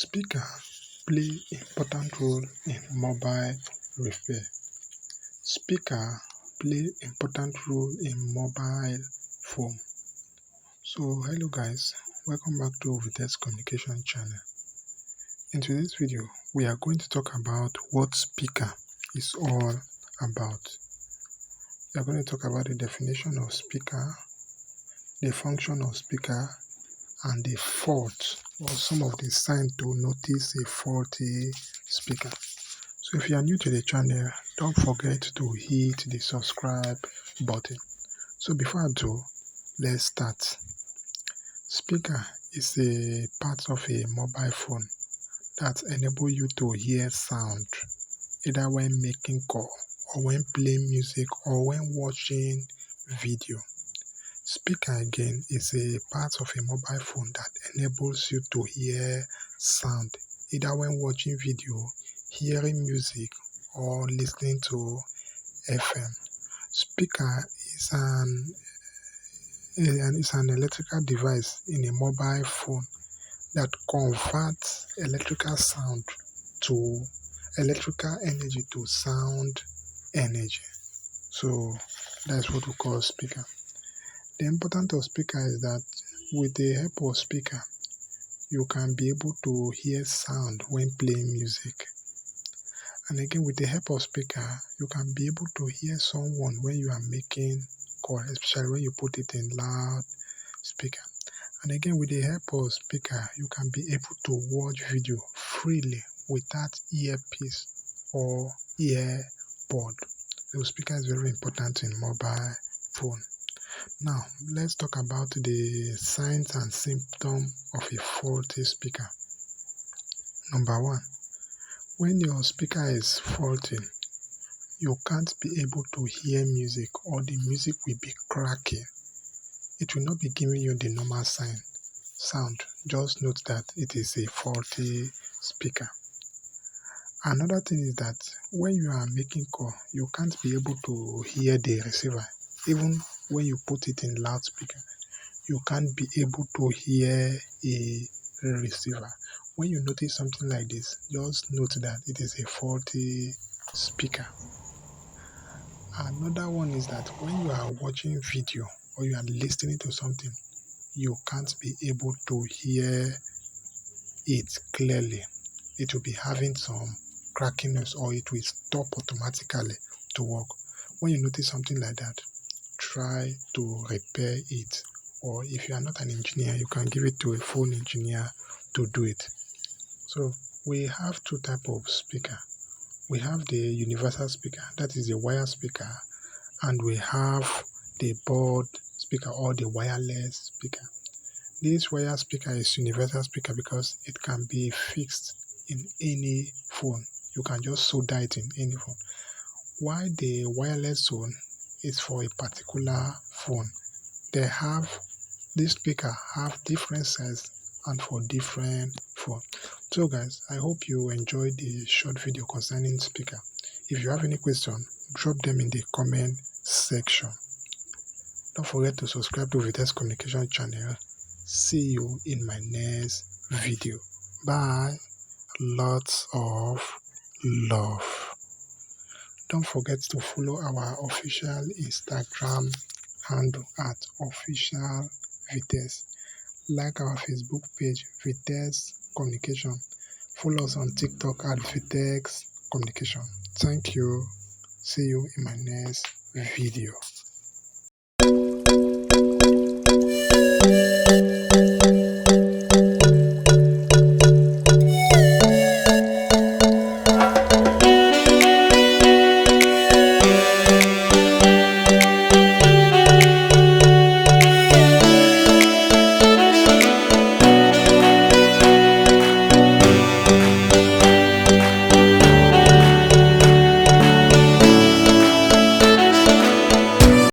Speaker play important role in mobile repair. Speaker play important role in mobile phone. So hello guys, welcome back to Vitexcommunication channel. In today's video, we are going to talk about what speaker is all about. We are going to talk about the definition of speaker, the function of speaker, and the fault or some of the signs to notice a faulty speaker. So if you are new to the channel, don't forget to hit the subscribe button. So before I do, let's start. Speaker is a part of a mobile phone that enables you to hear sound either when making call or when playing music or when watching video. Speaker again is a part of a mobile phone that enables you to hear sound either when watching video, hearing music, or listening to FM. Speaker is an electrical device in a mobile phone that converts electrical energy to sound energy. So that's what we call speaker. The importance of speaker is that with the help of speaker, you can be able to hear sound when playing music. And again, with the help of speaker, you can be able to hear someone when you are making call, especially when you put it in loud speaker. And again, with the help of speaker, you can be able to watch video freely without earpiece or earbud. So speaker is very important in mobile phone. Now, let's talk about the signs and symptoms of a faulty speaker. Number one, when your speaker is faulty, you can't be able to hear music or the music will be cracking. It will not be giving you the normal sound. Just note that it is a faulty speaker. Another thing is that when you are making call, you can't be able to hear the receiver. Even when you put it in loudspeaker, you can't be able to hear a receiver. When you notice something like this, just note that it is a faulty speaker. Another one is that when you are watching video or you are listening to something, you can't be able to hear it clearly. It will be having some crackiness or it will stop automatically to work. When you notice something like that, try to repair it, or if you are not an engineer, you can give it to a phone engineer to do it. So we have two types of speaker. We have the universal speaker, that is the wire speaker, and we have the board speaker or the wireless speaker. This wire speaker is universal speaker because it can be fixed in any phone. You can just solder it in any phone. While the wireless one is for a particular phone. This speaker have different size and for different phone. So guys, I hope you enjoyed the short video concerning speaker. If you have any question, drop them in the comment section. Don't forget to subscribe to Vitexcommunication channel. See you in my next video. Bye. Lots of love. Don't forget to follow our official Instagram handle at official VITEX. Like our Facebook page, Vitexcommunication. Follow us on TikTok at Vitexcommunication. Thank you. See you in my next video.